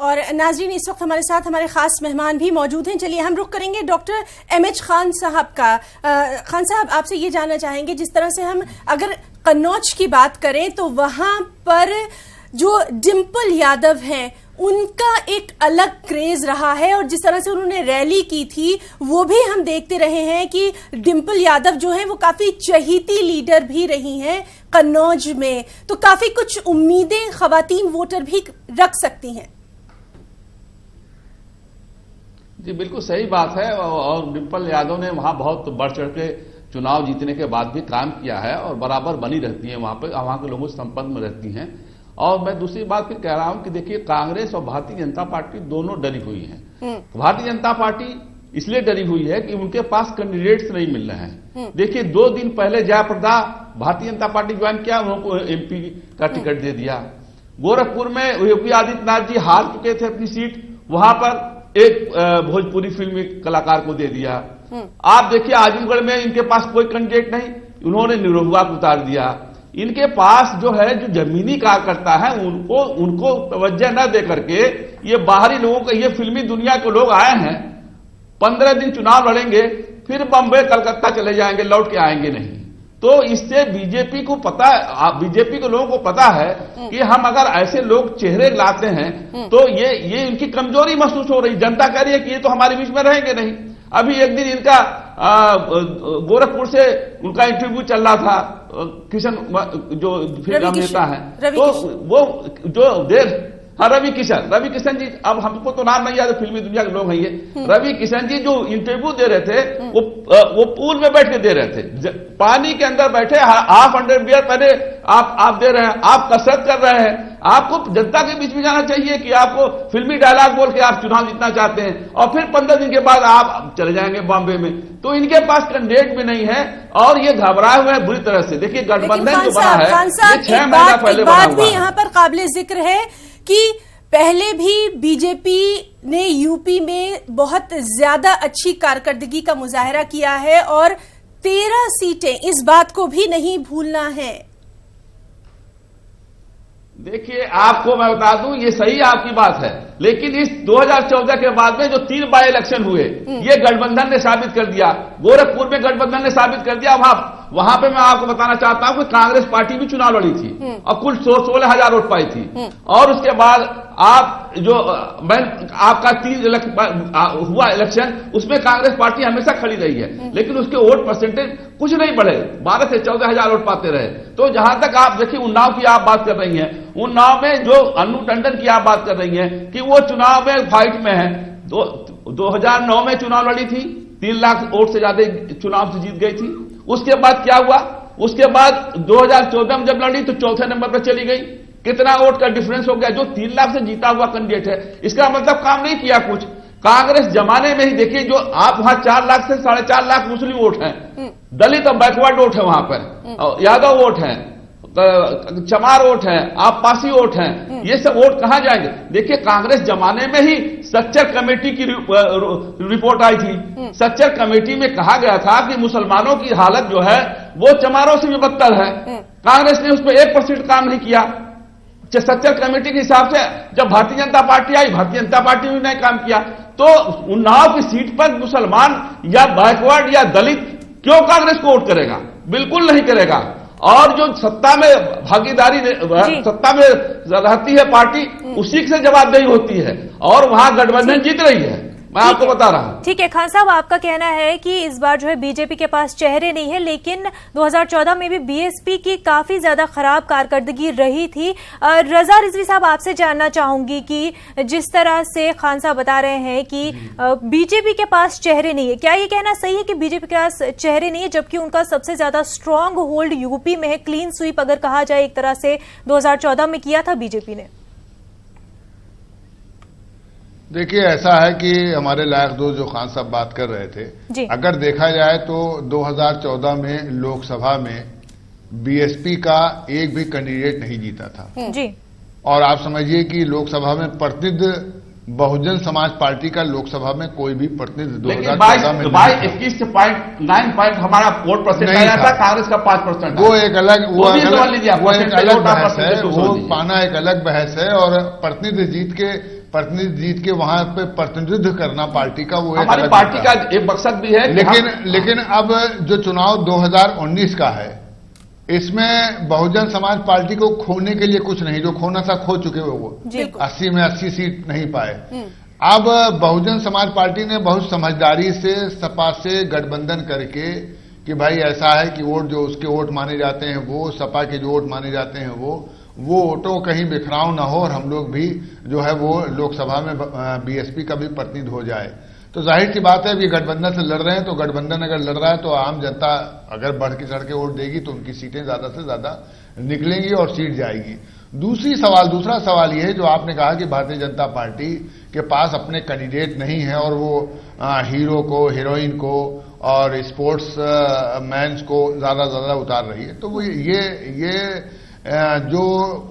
और नाज़रीन, इस वक्त हमारे साथ हमारे खास मेहमान भी मौजूद हैं। चलिए हम रुख करेंगे डॉक्टर एमएच खान साहब का। खान साहब, आपसे ये जानना चाहेंगे, जिस तरह से हम अगर कन्नौज की बात करें तो वहां पर जो डिंपल यादव हैं उनका एक अलग क्रेज रहा है, और जिस तरह से उन्होंने रैली की थी वो भी हम देखते रहे हैं कि डिंपल यादव जो है वो काफी चहीती लीडर भी रही हैं कन्नौज में। तो काफी कुछ उम्मीदें खवातीन वोटर भी रख सकती हैं। जी बिल्कुल सही बात है, और डिंपल यादव ने वहां बहुत बढ़ चढ़ के चुनाव जीतने के बाद भी काम किया है और बराबर बनी रहती है वहां पर, वहां के लोगों से संपर्क में रहती हैं। और मैं दूसरी बात फिर कह रहा हूं कि देखिए, कांग्रेस और भारतीय जनता पार्टी दोनों डरी हुई हैं। भारतीय जनता पार्टी इसलिए डरी हुई है कि उनके पास कैंडिडेट्स नहीं मिल रहे हैं। देखिए, 2 दिन पहले जयप्रदा भारतीय जनता पार्टी ज्वाइन किया, उनको एमपी का टिकट दे दिया। गोरखपुर में योगी आदित्यनाथ जी हार चुके थे अपनी सीट, वहां पर एक भोजपुरी फिल्मी कलाकार को दे दिया। आप देखिए, आजमगढ़ में इनके पास कोई कैंडिडेट नहीं, उन्होंने निरहुआ को उतार दिया। इनके पास जो है, जो जमीनी कार्यकर्ता है, उनको तवज्जो न दे करके ये बाहरी लोगों को, ये फिल्मी दुनिया के लोग आए हैं, 15 दिन चुनाव लड़ेंगे, फिर बंबई कलकत्ता चले जाएंगे, लौट के आएंगे नहीं। तो इससे बीजेपी को पता, बीजेपी के लोगों को पता है कि हम अगर ऐसे लोग चेहरे लाते हैं तो ये इनकी कमजोरी महसूस हो रही। जनता कह रही है कि ये तो हमारे बीच में रहेंगे नहीं। अभी एक दिन इनका गोरखपुर से उनका इंटरव्यू चल रहा था, किशन जो फिल्म नेता है, तो वो जो रवि किशन जी, अब हमको तो नाम नहीं याद, फिल्मी दुनिया के लोग हैं ये। रवि किशन जी जो इंटरव्यू दे रहे थे वो पूल में बैठ के दे रहे थे, पानी के अंदर बैठे, हाफ अंडरवियर पहने आप दे रहे हैं, आप कसरत कर रहे हैं। आपको जनता के बीच में जाना चाहिए कि आपको फिल्मी डायलॉग बोल के आप चुनाव जीतना चाहते हैं, और फिर 15 दिन के बाद आप चले जाएंगे बॉम्बे में। तो इनके पास कैंडिडेट भी नहीं है और ये घबराए हुए हैं बुरी तरह से। देखिए, गठबंधन जो बना है ये 6 महीना पहले बना हुआ है। यहाँ पर काबिले जिक्र है कि पहले भी बीजेपी ने यूपी में बहुत ज्यादा अच्छी कारकर्दगी का मुजाहरा किया है और 13 सीटें, इस बात को भी नहीं भूलना है। देखिए, आपको मैं बता दूं, ये सही आपकी बात है, लेकिन इस 2014 के बाद में जो 3 बाई इलेक्शन हुए, ये गठबंधन ने साबित कर दिया। गोरखपुर में गठबंधन ने साबित कर दिया। वहां पे मैं आपको बताना चाहता हूं कि कांग्रेस पार्टी भी चुनाव लड़ी थी और कुल 16,000 वोट पाई थी। और उसके बाद आप जो आपका 3 हुआ इलेक्शन, उसमें कांग्रेस पार्टी हमेशा खड़ी रही है, लेकिन उसके वोट परसेंटेज कुछ नहीं बढ़े, 12 से 14,000 वोट पाते रहे। तो जहां तक आप देखिए, उन्नाव की आप बात कर रही हैं, उन्नाव में जो अन्नू टंडन की आप बात कर रही हैं कि वो चुनाव में फाइट में है, 2009 में चुनाव लड़ी थी, 3 लाख वोट से ज्यादा चुनाव से जीत गई थी। उसके बाद क्या हुआ? उसके बाद 2014 में जब लड़ी तो 4थे नंबर पर चली गई। कितना वोट का डिफरेंस हो गया? जो 3 लाख से जीता हुआ कैंडिडेट है, इसका मतलब काम नहीं किया कुछ। कांग्रेस जमाने में ही देखिए, जो आप वहां 4 लाख से 4.5 लाख मुस्लिम वोट हैं, दलित और बैकवर्ड वोट है वहां पर, यादव वोट है, चमार वोट है, आप पासी वोट हैं, ये सब वोट कहां जाएंगे? देखिए, कांग्रेस जमाने में ही सच्चर कमेटी की रिपोर्ट आई थी। सच्चर कमेटी में कहा गया था कि मुसलमानों की हालत जो है वो चमारों से भी बदतर है। कांग्रेस ने उस पर 1% काम नहीं किया। सच्चर कमेटी के हिसाब से जब भारतीय जनता पार्टी आई, भारतीय जनता पार्टी ने नहीं काम किया। तो उन्नाव की सीट पर मुसलमान या बैकवर्ड या दलित क्यों कांग्रेस को वोट करेगा? बिल्कुल नहीं करेगा। और जो सत्ता में भागीदारी, सत्ता में रहती है पार्टी, उसी से जवाबदेही होती है, और वहां गठबंधन जीत रही है। मैं आपको बता रहा हूं। ठीक है खान साहब, आपका कहना है कि इस बार जो है बीजेपी के पास चेहरे नहीं है, लेकिन 2014 में भी बीएसपी की काफी ज्यादा खराब कारकर्दगी रही थी। रजा रिजवी साहब, आपसे जानना चाहूंगी कि जिस तरह से खान साहब बता रहे हैं कि बीजेपी के पास चेहरे नहीं है, क्या ये कहना सही है कि बीजेपी के पास चेहरे नहीं है, जबकि उनका सबसे ज्यादा स्ट्रांग होल्ड यूपी में है? क्लीन स्वीप अगर कहा जाए एक तरह से 2014 में किया था बीजेपी ने। देखिए, ऐसा है कि हमारे लायक दोस्त जो खान साहब बात कर रहे थे, अगर देखा जाए तो 2014 में लोकसभा में बीएसपी का एक भी कैंडिडेट नहीं जीता था जी। और आप समझिए कि लोकसभा में प्रतिनिधि बहुजन समाज पार्टी का लोकसभा में कोई भी प्रतिनिधि 2014 में 21.9 पॉइंट हमारा वोट परसेंट आया था, कांग्रेस का 5%। वो एक अलग बहस है, वो पाना एक अलग बहस है। और प्रतिनिधि जीत के प्रतिनिधि जीत के वहां पे प्रतिनिधित्व करना पार्टी का, वो हमारी पार्टी का एक मकसद भी है। लेकिन अब जो चुनाव 2019 का है, इसमें बहुजन समाज पार्टी को खोने के लिए कुछ नहीं, जो खोना था खो चुके वो 80 में 80 सीट नहीं पाए। अब बहुजन समाज पार्टी ने बहुत समझदारी से सपा से गठबंधन करके कि भाई ऐसा है कि वोट जो उसके वोट माने जाते हैं वो, सपा के जो वोट माने जाते हैं वो वोटों कहीं बिखराव ना हो और हम लोग भी जो है वो लोकसभा में बीएसपी का भी प्रतिनिधि हो जाए। तो जाहिर सी बात है, अभी गठबंधन से लड़ रहे हैं, तो गठबंधन अगर लड़ रहा है तो आम जनता अगर बढ़ के चढ़ के वोट देगी तो उनकी सीटें ज्यादा से ज्यादा निकलेंगी और सीट जाएगी। दूसरा सवाल यह है जो आपने कहा कि भारतीय जनता पार्टी के पास अपने कैंडिडेट नहीं है और वो हीरो को, हीरोइन को और स्पोर्ट्स मैन्स को ज्यादा उतार रही है। तो वो ये जो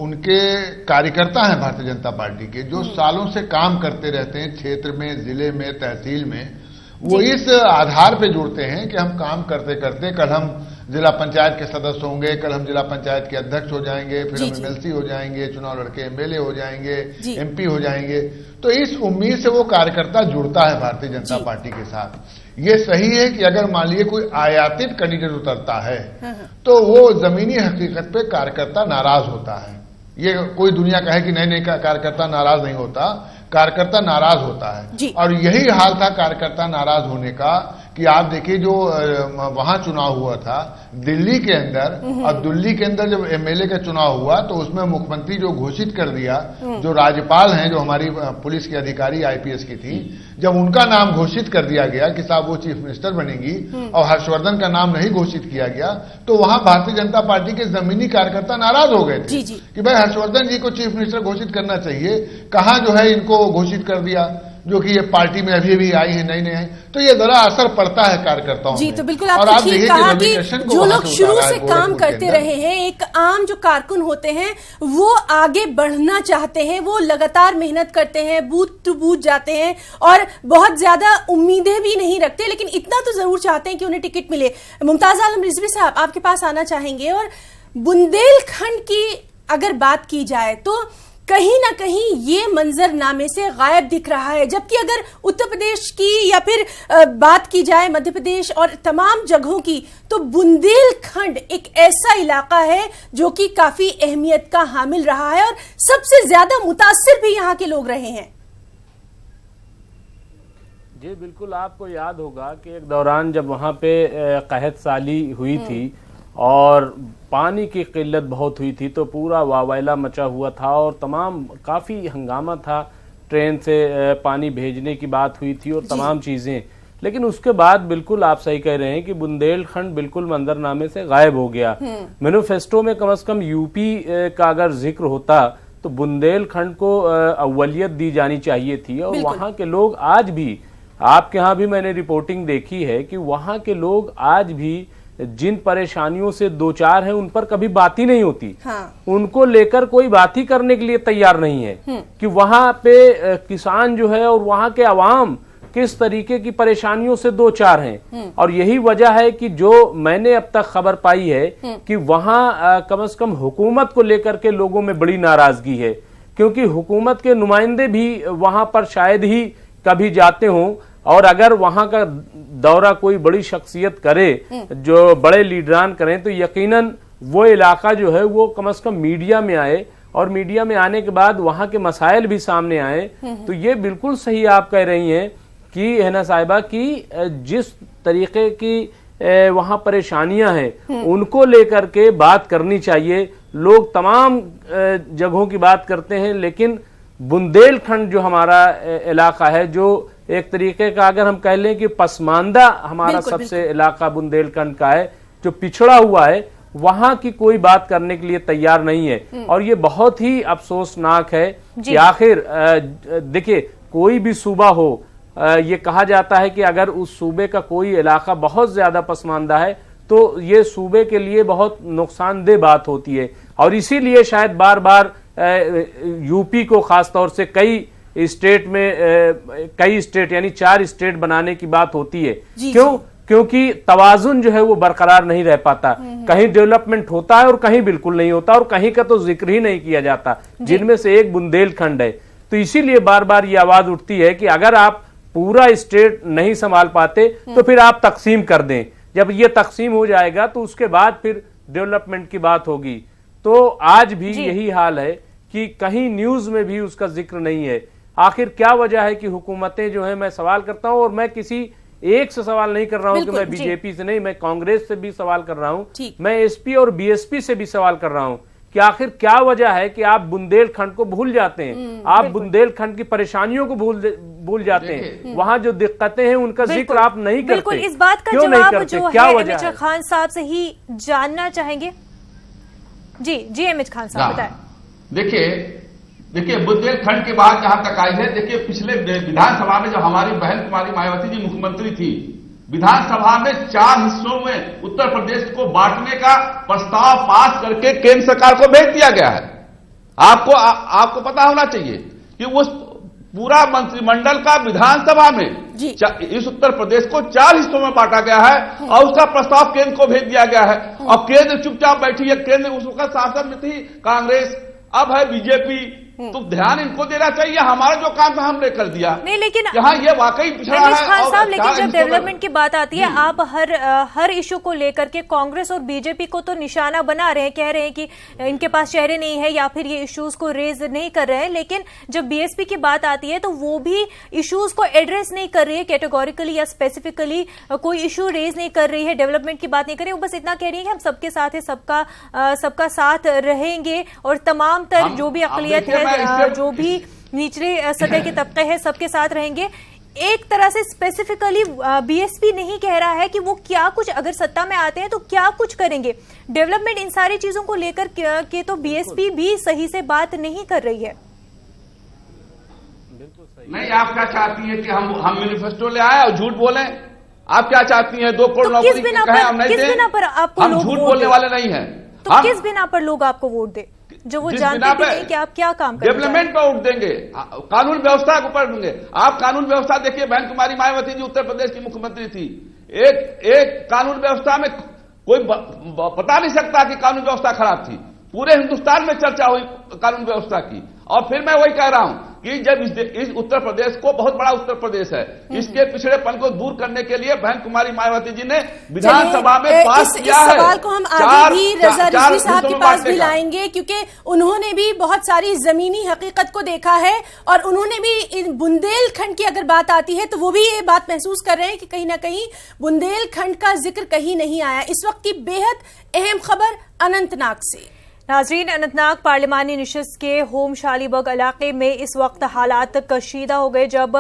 उनके कार्यकर्ता हैं भारतीय जनता पार्टी के, जो सालों से काम करते रहते हैं क्षेत्र में, जिले में, तहसील में, वो इस आधार पे जुड़ते हैं कि हम काम करते करते कल हम जिला पंचायत के सदस्य होंगे, कल हम जिला पंचायत के अध्यक्ष हो जाएंगे, फिर हम एमएलसी हो जाएंगे, चुनाव लड़के एमएलए हो जाएंगे, एमपी हो जाएंगे। तो इस उम्मीद से वो कार्यकर्ता जुड़ता है भारतीय जनता पार्टी के साथ। ये सही है कि अगर मान लीजिए कोई आयातित कैंडिडेट उतरता है तो वो जमीनी हकीकत पे कार्यकर्ता नाराज होता है। ये कोई दुनिया कहे कि नहीं कार्यकर्ता नाराज नहीं होता, कार्यकर्ता नाराज होता है। और यही हाल था कार्यकर्ता नाराज होने का कि आप देखिए जो वहां चुनाव हुआ था दिल्ली के अंदर, और दिल्ली के अंदर जब एमएलए का चुनाव हुआ तो उसमें मुख्यमंत्री जो घोषित कर दिया, जो राज्यपाल हैं, जो हमारी पुलिस की अधिकारी आईपीएस की थी, जब उनका नाम घोषित कर दिया गया कि साहब वो चीफ मिनिस्टर बनेंगी और हर्षवर्धन का नाम नहीं घोषित किया गया, तो वहां भारतीय जनता पार्टी के जमीनी कार्यकर्ता नाराज हो गए थे कि भाई हर्षवर्धन जी को चीफ मिनिस्टर घोषित करना चाहिए, कहां जो है इनको घोषित कर दिया, जो कि ये पार्टी में अभी आई है, नई है। तो ये जरा असर पड़ता है कार्यकर्ताओं जी। में। तो बिल्कुल आपने ठीक कहा कि जो लोग शुरू से काम करते रहे हैं, एक आम जो कारकुन होते हैं, वो आगे बढ़ना चाहते हैं, वो लगातार मेहनत करते हैं, बूथ टू बूथ जाते हैं और बहुत ज्यादा उम्मीदें भी नहीं रखते, लेकिन इतना तो जरूर चाहते हैं कि उन्हें टिकट मिले। मुमताज आलम रिजवी साहब, आपके पास आना चाहेंगे। और बुंदेलखंड की अगर बात की जाए तो कहीं ना कहीं ये मंजरनामे से गायब दिख रहा है, जबकि अगर उत्तर प्रदेश की या फिर बात की जाए मध्य प्रदेश और तमाम जगहों की, तो बुंदेलखंड एक ऐसा इलाका है जो कि काफी अहमियत का हामिल रहा है और सबसे ज्यादा मुतासिर भी यहाँ के लोग रहे हैं। जी बिल्कुल, आपको याद होगा कि एक दौरान जब वहाँ पे कहत साली हुई थी और पानी की किल्लत बहुत हुई थी, तो पूरा वावैला मचा हुआ था और तमाम काफ़ी हंगामा था, ट्रेन से पानी भेजने की बात हुई थी और तमाम चीज़ें। लेकिन उसके बाद बिल्कुल आप सही कह रहे हैं कि बुंदेलखंड बिल्कुल मंजरनामे से गायब हो गया। मैनिफेस्टो में कम से कम यूपी का अगर जिक्र होता तो बुंदेलखंड को अव्वलियत दी जानी चाहिए थी। और वहाँ के लोग आज भी, आपके यहाँ भी मैंने रिपोर्टिंग देखी है कि वहाँ के लोग आज भी जिन परेशानियों से दो चार हैं उन पर कभी बात ही नहीं होती। उनको लेकर कोई बात ही करने के लिए तैयार नहीं है कि वहां पे किसान जो है और वहां के अवाम किस तरीके की परेशानियों से दो चार हैं। और यही वजह है कि जो मैंने अब तक खबर पाई है कि वहां कम से कम हुकूमत को लेकर के लोगों में बड़ी नाराजगी है, क्योंकि हुकूमत के नुमाइंदे भी वहां पर शायद ही कभी जाते हों। और अगर वहां का दौरा कोई बड़ी शख्सियत करे, जो बड़े लीडरान करें, तो यकीनन वो इलाका जो है वो कम से कम मीडिया में आए और मीडिया में आने के बाद वहां के मसाइल भी सामने आए। तो ये बिल्कुल सही आप कह रही हैं कि हिना साहिबा की जिस तरीके की वहां परेशानियां हैं उनको लेकर के बात करनी चाहिए। लोग तमाम जगहों की बात करते हैं, लेकिन बुंदेलखंड जो हमारा इलाका है, जो एक तरीके का अगर हम कह लें कि पसमानदा हमारा सबसे इलाका बुंदेलखंड का है, जो पिछड़ा हुआ है, वहां की कोई बात करने के लिए तैयार नहीं है। और ये बहुत ही अफसोसनाक है कि आखिर देखिए कोई भी सूबा हो, ये कहा जाता है कि अगर उस सूबे का कोई इलाका बहुत ज्यादा पसमानदा है तो ये सूबे के लिए बहुत नुकसानदेह बात होती है। और इसीलिए शायद बार बार यूपी को खासतौर से कई स्टेट यानी 4 स्टेट बनाने की बात होती है। क्यों? क्योंकि तवाजुन जो है वो बरकरार नहीं रह पाता। कहीं डेवलपमेंट होता है और कहीं बिल्कुल नहीं होता, और कहीं का तो जिक्र ही नहीं किया जाता, जिनमें से एक बुंदेलखंड है। तो इसीलिए बार बार ये आवाज उठती है कि अगर आप पूरा स्टेट नहीं संभाल पाते तो फिर आप तकसीम कर दें। जब ये तकसीम हो जाएगा तो उसके बाद फिर डेवलपमेंट की बात होगी। तो आज भी यही हाल है कि कहीं न्यूज में भी उसका जिक्र नहीं है। आखिर क्या वजह है कि हुकूमतें जो है, मैं सवाल करता हूं और मैं किसी एक से सवाल नहीं कर रहा हूं कि मैं बीजेपी से नहीं, मैं कांग्रेस से भी सवाल कर रहा हूं, मैं एसपी और बीएसपी से भी सवाल कर रहा हूं कि आखिर क्या वजह है कि आप बुंदेलखंड को भूल जाते हैं, आप बुंदेलखंड की परेशानियों को भूल जाते हैं, वहां जो दिक्कतें हैं उनका जिक्र आप नहीं करते। बिल्कुल, इस बात का जवाब जो है एमएच खान साहब से ही जानना चाहेंगे। जी एमएच खान साहब बताएं। देखिए बुंदेलखंड की बात जहां तक आई है, देखिए पिछले विधानसभा में जब हमारी बहन कुमारी मायावती जी मुख्यमंत्री थी, विधानसभा में 4 हिस्सों में उत्तर प्रदेश को बांटने का प्रस्ताव पास करके केंद्र सरकार को भेज दिया गया है। आपको पता होना चाहिए कि उस पूरा मंत्रिमंडल का विधानसभा में इस उत्तर प्रदेश को 4 हिस्सों में बांटा गया है और उसका प्रस्ताव केंद्र को भेज दिया गया है। और केंद्र चुपचाप बैठी है। केंद्र उस वक्त शासन में थी कांग्रेस, अब है बीजेपी। तो ध्यान इनको देना चाहिए। हमारा जो काम था हमने कर दिया। नहीं, लेकिन यहाँ ये वाकई पिछड़ा है। खान साहब, लेकिन जब डेवलपमेंट की बात आती है, आप हर इशू को लेकर के कांग्रेस और बीजेपी को तो निशाना बना रहे हैं, कह रहे हैं कि इनके पास चेहरे नहीं है या फिर ये इश्यूज को रेज नहीं कर रहे हैं। लेकिन जब बीएसपी की बात आती है तो वो भी इश्यूज को एड्रेस नहीं कर रही है, कैटेगोरिकली या स्पेसिफिकली कोई इशू रेज नहीं कर रही है, डेवलपमेंट की बात नहीं कर रही है। वो बस इतना कह रही है कि हम सबके साथ है, सबका साथ रहेंगे और तमाम तर जो भी अकलियत है, जो भी निचले सतह के तबके हैं, सबके साथ रहेंगे। एक तरह से स्पेसिफिकली बीएसपी नहीं कह रहा है कि वो क्या कुछ, अगर सत्ता में आते हैं तो क्या कुछ करेंगे। डेवलपमेंट, इन सारी चीजों को लेकर के तो बीएसपी भी सही से बात नहीं कर रही है। नहीं, आप क्या चाहती हैं कि हम मैनिफेस्टो ले आए और झूठ बोलें? आप क्या चाहती हैं 2 करोड़ नौकरी किस बिना पर आपको हम झूठ बोलने वाले नहीं हैं। तो किस बिना पर लोग आपको वोट दे, जो वो जानते भी नहीं कि आप क्या काम कर रहे हैं? डेवलपमेंट पर वोट देंगे, कानून व्यवस्था के ऊपर देंगे। आप कानून व्यवस्था देखिए, बहन कुमारी मायावती जी उत्तर प्रदेश की मुख्यमंत्री थी। एक कानून व्यवस्था में कोई बता नहीं सकता कि कानून व्यवस्था खराब थी। पूरे हिंदुस्तान में चर्चा हुई कानून व्यवस्था की। और फिर मैं वही कह रहा हूं कि जब इस उत्तर प्रदेश को, बहुत बड़ा उत्तर प्रदेश है, इसके पिछड़ेपन को दूर करने के लिए बहन कुमारी मायावती जी ने विधानसभा में पास किया है। इस सवाल को हम आगे भी रजा रिजवी साहब के पास भी लाएंगे, क्योंकि उन्होंने भी बहुत सारी जमीनी हकीकत को देखा है और उन्होंने भी बुंदेलखंड की अगर बात आती है तो वो भी ये बात महसूस कर रहे हैं कि कहीं ना कहीं बुंदेलखंड का जिक्र कहीं नहीं आया। इस वक्त की बेहद अहम खबर अनंतनाग से। नाजरीन, अनंतनाग पार्लिमानी नशिस्त के होम शालीबग इलाके में इस वक्त हालात कशीदा हो गए जब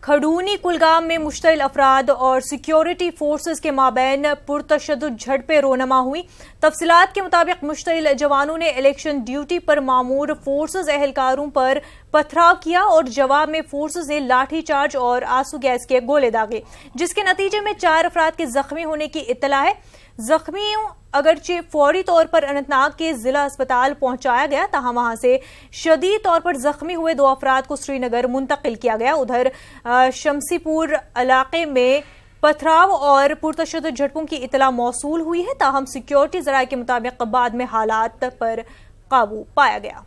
खड़ूनी कुलगाम में मुश्तइल अफराद और सिक्योरिटी फोर्सेस के माबैन पुरतशद्दुद झड़पें रोनमा हुई। तफसीलात के मुताबिक मुश्तइल जवानों ने इलेक्शन ड्यूटी पर मामूर फोर्सेस एहलकारों पर पथराव किया और जवाब में फोर्सेस ने लाठीचार्ज और आंसू गैस के गोले दागे, जिसके नतीजे में 4 अफराद के जख्मी होने की इत्तला है। जख्मियों अगरचे फौरी तौर पर अनंतनाग के जिला अस्पताल पहुंचाया गया, तहां वहां से शदीद तौर पर जख्मी हुए 2 अफराद को श्रीनगर मुंतकिल किया गया। उधर शमसीपुर इलाके में पथराव और पुरतशद्दुद झड़पों की इत्तला मौसूल हुई है, ताहम सिक्योरिटी जराये के मुताबिक बाद में हालात पर काबू पाया गया।